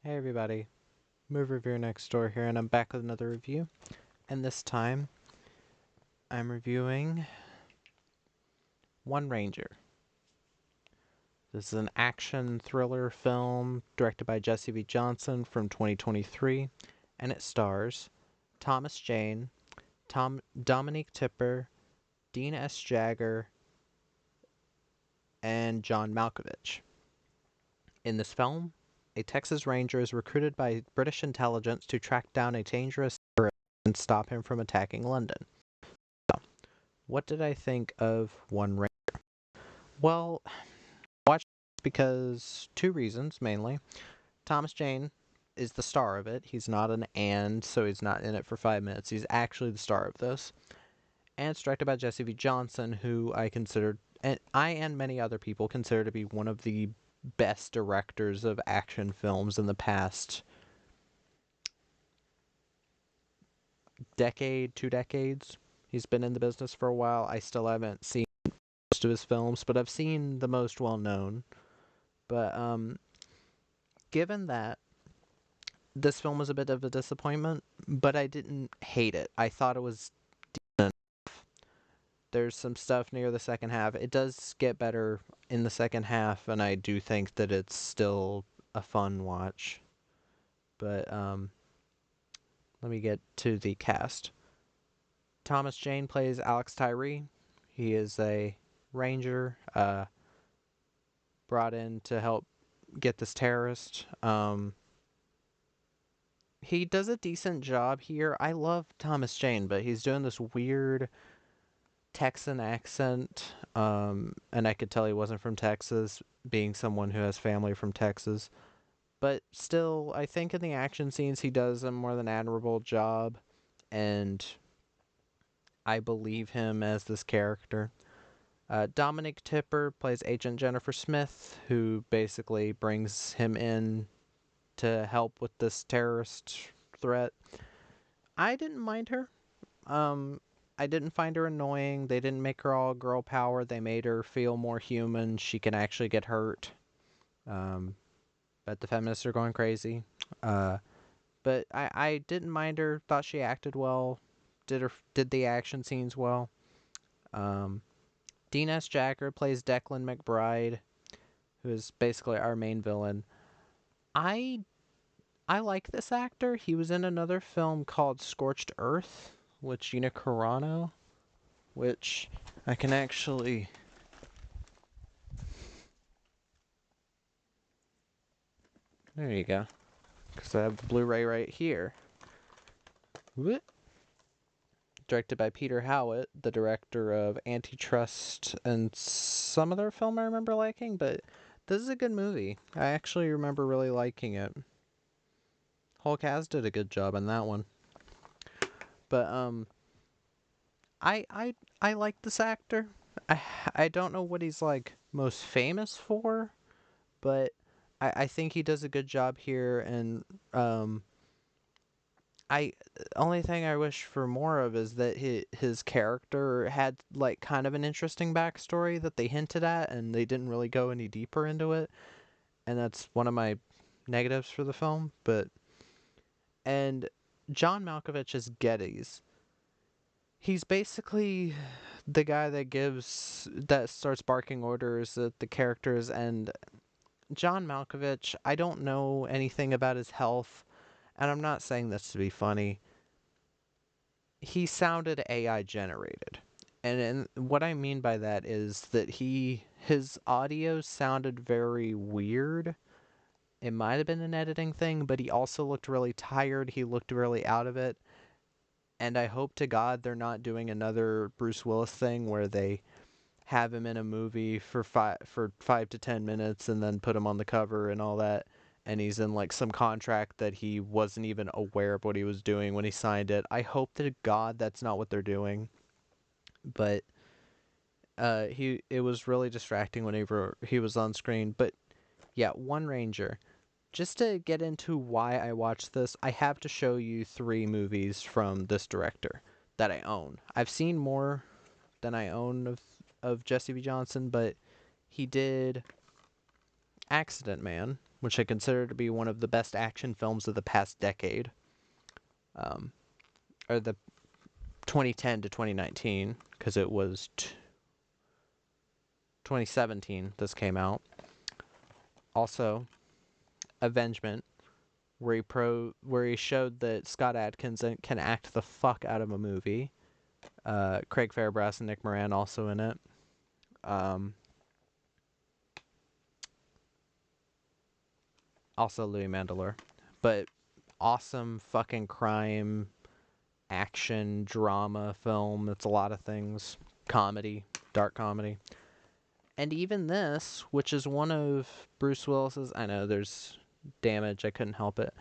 Hey everybody, Movie Reviewer Next Door here, and I'm back with another review. And this time, I'm reviewing One Ranger. This is an action thriller film directed by Jesse V. Johnson from 2023, and it stars Thomas Jane, Dominique Tipper, Dean S. Jagger, and John Malkovich. In this film, a Texas Ranger is recruited by British intelligence to track down a dangerous terrorist and stop him from attacking London. What did I think of One Ranger? Well, watch because two reasons mainly. Thomas Jane is the star of it. He's not an so he's not in it for 5 minutes. He's actually the star of this. And it's directed by Jesse V. Johnson, who I consider, and I and many other people consider to be one of the best directors of action films in the past decade, 2 decades. He's been in the business for a while. I still haven't seen most of his films, but I've seen the most well known. But given that this film was a bit of a disappointment, but I didn't hate it. I thought it was decent. There's some stuff near the second half. It does get better in the second half, and I do think that it's still a fun watch. But let me get to the cast. Thomas Jane plays Alex Tyree. He is a ranger brought in to help get this terrorist. He does a decent job here. I love Thomas Jane, but he's doing this weird Texan accent. And I could tell he wasn't from Texas, being someone who has family from Texas. But still, I think in the action scenes, he does a more than admirable job. And I believe him as this character. Dominic Tipper plays Agent Jennifer Smith, who basically brings him in to help with this terrorist threat. I didn't mind her. I didn't find her annoying. They didn't make her all girl power. They made her feel more human. She can actually get hurt. Um, but the feminists are going crazy. Uh, but I didn't mind her. Thought she acted well. Did the action scenes well. Um, Dean S. Jagger plays Declan McBride, who is basically our main villain. I I like this actor. He was in another film called Scorched Earth with Gina Carano, which I can actually. There you go. Because I have the Blu-ray right here. What? Directed by Peter Howitt, the director of Antitrust and some other film I remember liking, but this is a good movie. I actually remember really liking it. Whole cast did a good job on that one. But I I I like this actor. I I don't know what he's like most famous for, but I think he does a good job here. And I only thing I wish for more of is that his character had like kind of an interesting backstory that they hinted at, and they didn't really go any deeper into it. And that's one of my negatives for the film. But and John Malkovich is Geddes. He's basically the guy that starts barking orders at the characters. And John Malkovich, I don't know anything about his health, and I'm not saying this to be funny. He sounded AI generated. And what I mean by that is that his audio sounded very weird. It might have been an editing thing, but he also looked really tired. He looked really out of it. And I hope to God they're not doing another Bruce Willis thing where they have him in a movie for 5 to 10 minutes and then put him on the cover and all that, and he's in like some contract that he wasn't even aware of what he was doing when he signed it. I hope to God that's not what they're doing. But it was really distracting whenever he was on screen. But yeah, One Ranger. Just to get into why I watched this, I have to show you three movies from this director that I own. I've seen more than I own of Jesse V. Johnson, but he did Accident Man, which I consider to be one of the best action films of the past decade, um, or the 2010 to 2019, because it was 2017 this came out. Also, Avengement, where he showed that Scott Adkins can act the fuck out of a movie. Craig Fairbrass and Nick Moran also in it. Also Louis Mandylor. But awesome fucking crime, action, drama film. It's a lot of things. Comedy, dark comedy. And even this, which is one of Bruce Willis's... I know there's damage, I couldn't help it.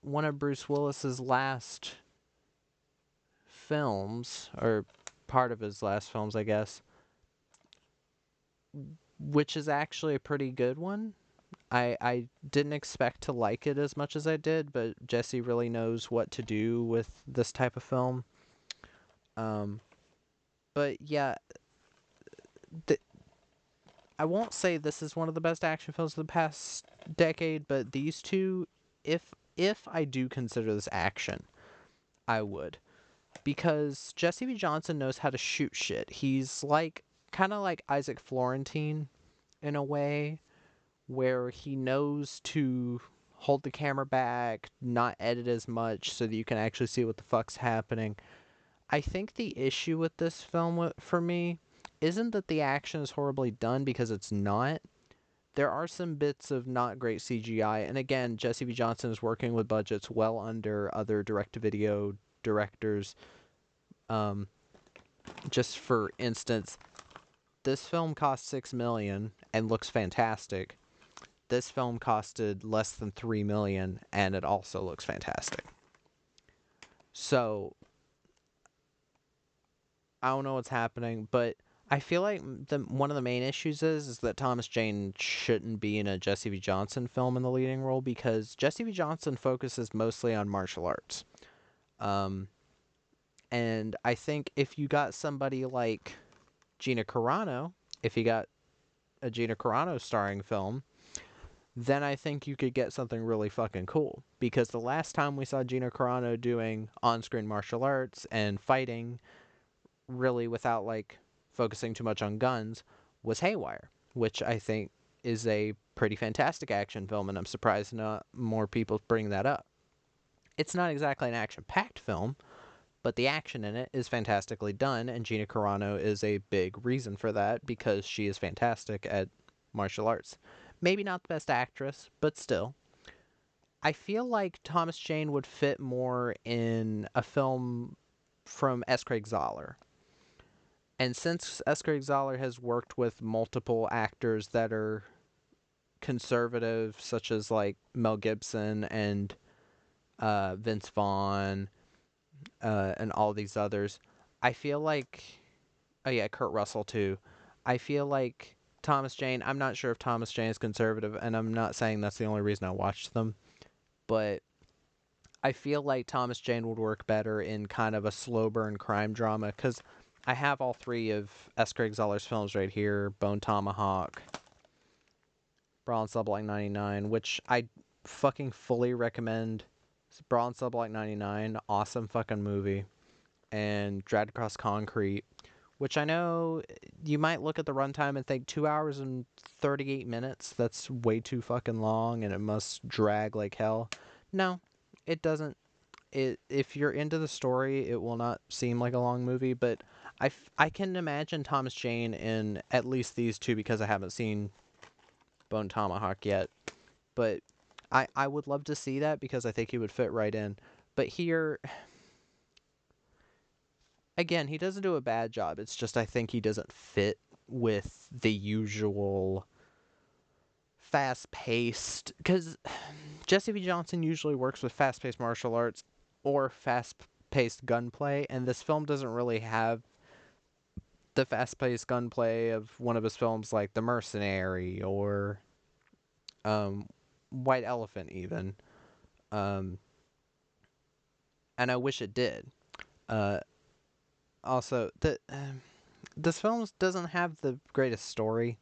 One of Bruce Willis's last films, or part of his last films, I guess, which is actually a pretty good one. I didn't expect to like it as much as I did, but Jesse really knows what to do with this type of film. But yeah, I won't say this is one of the best action films of the past decade, but these two, if I do consider this action, I would. Because Jesse V. Johnson knows how to shoot shit. He's like kind of like Isaac Florentine in a way, where he knows to hold the camera back, not edit as much so that you can actually see what the fuck's happening. I think the issue with this film for me isn't that the action is horribly done, because it's not. There are some bits of not great CGI, and again, Jesse V. Johnson is working with budgets well under other direct-to-video directors. Just for instance, this film cost $6 million and looks fantastic. This film costed less than $3 million and it also looks fantastic. So I don't know what's happening, but I feel like one of the main issues is that Thomas Jane shouldn't be in a Jesse V. Johnson film in the leading role, because Jesse V. Johnson focuses mostly on martial arts. And I think if you got somebody like Gina Carano, if you got a Gina Carano starring film, then I think you could get something really fucking cool. Because the last time we saw Gina Carano doing on-screen martial arts and fighting, really without like focusing too much on guns, was Haywire, which I think is a pretty fantastic action film, and I'm surprised not more people bring that up. It's not exactly an action-packed film, but the action in it is fantastically done, and Gina Carano is a big reason for that, because she is fantastic at martial arts. Maybe not the best actress, but still. I feel like Thomas Jane would fit more in a film from S. Craig Zahler. And since S. Craig Zahler has worked with multiple actors that are conservative, such as like Mel Gibson and Vince Vaughn and all these others, I feel like... Oh yeah, Kurt Russell too. I feel like Thomas Jane... I'm not sure if Thomas Jane is conservative, and I'm not saying that's the only reason I watched them, but I feel like Thomas Jane would work better in kind of a slow burn crime drama, because I have all three of S. Craig Zahler's films right here: Bone Tomahawk, Brawl and Subblank 99, which I fucking fully recommend. Brawl and Subblank 99, awesome fucking movie. And Dragged Across Concrete, which I know you might look at the runtime and think 2 hours and 38 minutes. That's way too fucking long and it must drag like hell. No, it doesn't. If you're into the story, it will not seem like a long movie, but I can imagine Thomas Jane in at least these two, because I haven't seen Bone Tomahawk yet. But I would love to see that, because I think he would fit right in. But here, again, he doesn't do a bad job. It's just I think he doesn't fit with the usual fast-paced... Because Jesse V. Johnson usually works with fast-paced martial arts or fast-paced gunplay, and this film doesn't really have the fast-paced gunplay of one of his films like The Mercenary or White Elephant even. And I wish it did. Also, this film doesn't have the greatest story.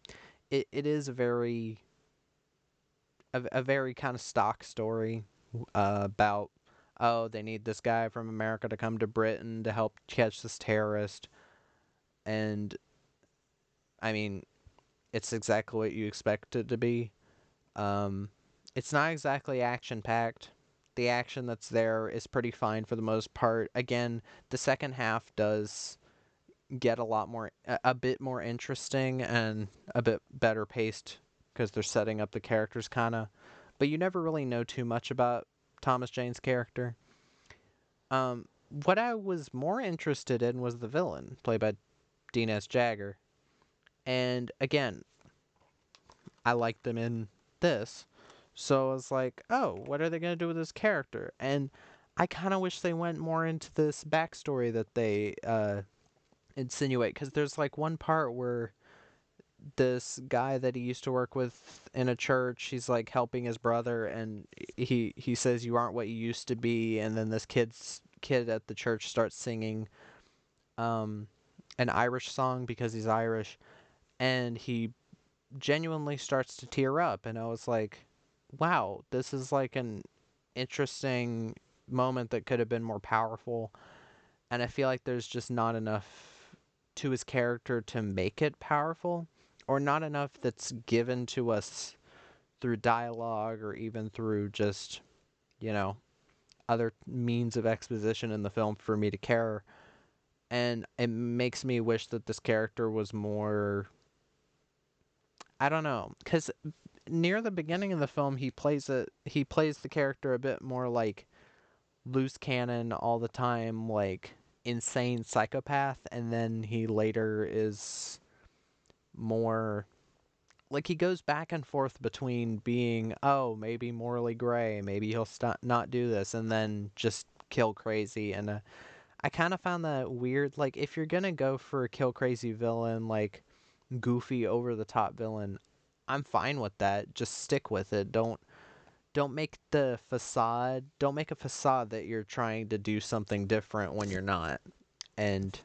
It is very a very kind of stock story about, oh, they need this guy from America to come to Britain to help catch this terrorist. And I mean, it's exactly what you expect it to be. Um, it's not exactly action packed. The action that's there is pretty fine for the most part. Again, the second half does get a lot more, a bit more interesting and a bit better paced because they're setting up the characters kind of. But you never really know too much about Thomas Jane's character. What I was more interested in was the villain, played by Dean S. Jagger. And again, I liked them in this. So I was like, oh, what are they going to do with this character? And I kind of wish they went more into this backstory that they insinuate. Because there's like one part where this guy that he used to work with in a church, he's like helping his brother, and he says, you aren't what you used to be. And then this kid at the church starts singing um, an Irish song because he's Irish. And he genuinely starts to tear up, and I was like, wow, this is like an interesting moment that could have been more powerful. And I feel like there's just not enough to his character to make it powerful, or not enough that's given to us through dialogue or even through just, you know, other means of exposition in the film for me to care. And it makes me wish that this character was more, I don't know, because near the beginning of the film, he plays the character a bit more like loose cannon all the time, like insane psychopath, and then he later is more like he goes back and forth between being, oh, maybe morally gray, maybe he'll not do this, and then just kill crazy. And I kind of found that weird. Like, if you're gonna go for a kill crazy villain, like goofy over the top villain, I'm fine with that. Just stick with it. Don't make the facade, don't make a facade that you're trying to do something different when you're not. And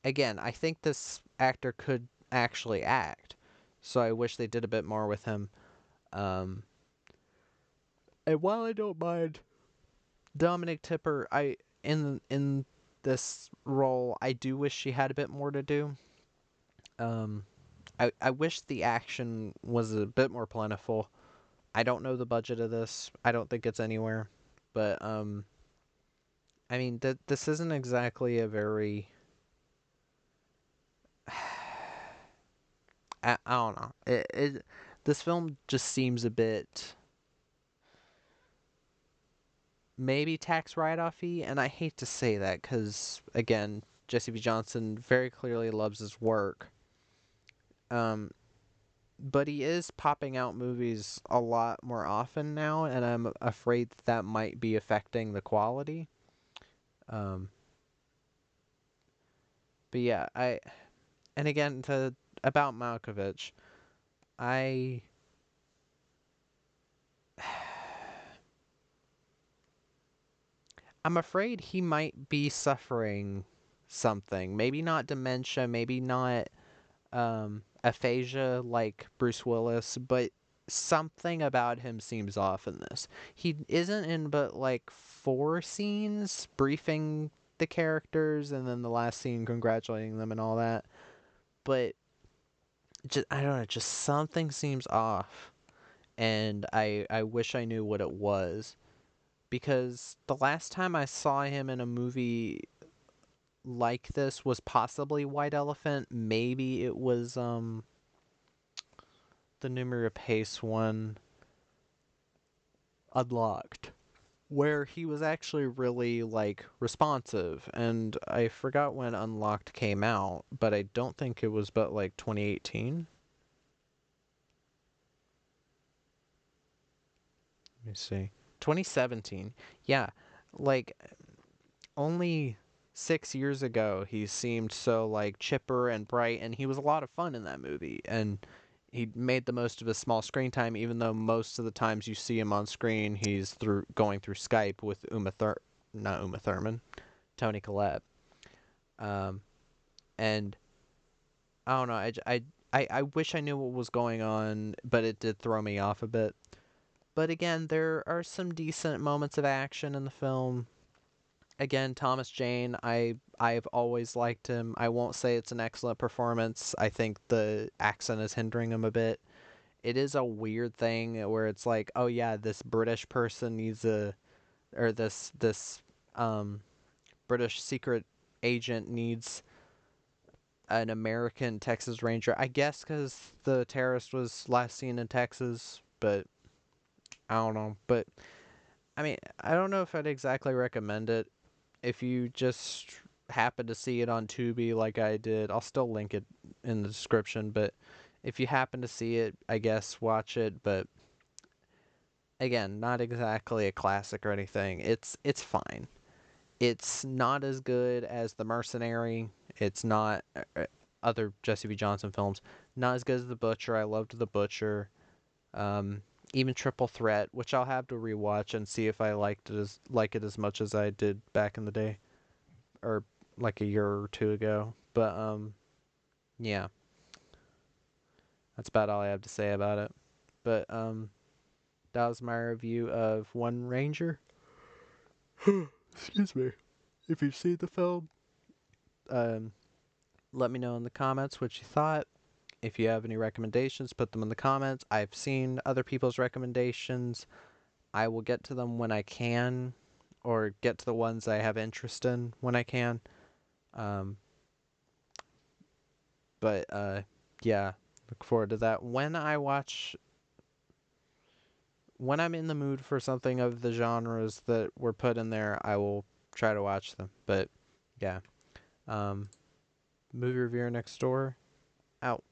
again, I think this actor could actually act. So I wish they did a bit more with him. Um and while I don't mind Dominic Tipper, I in this role, I do wish she had a bit more to do. Um I wish the action was a bit more plentiful. I don't know the budget of this. I don't think it's anywhere. But I mean, this isn't exactly a very I don't know. This film just seems a bit maybe tax write-offy, and I hate to say that cuz again, Jesse V. Johnson very clearly loves his work. Um but he is popping out movies a lot more often now, and I'm afraid that might be affecting the quality. Um but yeah, I and again to about Malkovich, I I'm afraid he might be suffering something. Maybe not dementia, maybe not aphasia like Bruce Willis, but something about him seems off in this. He isn't in but like 4 scenes briefing the characters and then the last scene congratulating them and all that. But just I don't know, just something seems off. And I wish I knew what it was. Because the last time I saw him in a movie like this was possibly White Elephant. Maybe it was the Noomi Rapace one, Unlocked, where he was actually really like responsive. And I forgot when Unlocked came out, but I don't think it was but like 2018. Let me see. 2017. Yeah. Like only 6 years ago he seemed so like chipper and bright, and he was a lot of fun in that movie, and he made the most of his small screen time, even though most of the times you see him on screen he's through going through Skype with not Uma Thurman, Tony Collette. um and I don't know, I wish I knew what was going on, but it did throw me off a bit. But again, there are some decent moments of action in the film. Again, Thomas Jane, I've always liked him. I won't say it's an excellent performance. I think the accent is hindering him a bit. It is a weird thing where it's like, oh yeah, this British person needs a, or this um British secret agent needs an American Texas Ranger. I guess because the terrorist was last seen in Texas, but I don't know. But I mean, I don't know if I'd exactly recommend it. If you just happen to see it on Tubi like I did, I'll still link it in the description. But if you happen to see it, I guess watch it. But again, not exactly a classic or anything. It's fine. It's not as good as The Mercenary. It's not other Jesse V. Johnson films. Not as good as The Butcher. I loved The Butcher. Um, Even Triple Threat, which I'll have to rewatch and see if I like it as much as I did back in the day, or like a year or two ago. But yeah, that's about all I have to say about it. But that was my review of One Ranger. Excuse me. If you've seen the film, um, let me know in the comments what you thought. If you have any recommendations, put them in the comments. I've seen other people's recommendations. I will get to them when I can, or get to the ones I have interest in when I can. Um, but yeah, look forward to that. When I'm in the mood for something of the genres that were put in there, I will try to watch them. But yeah, movie reviewer next door out.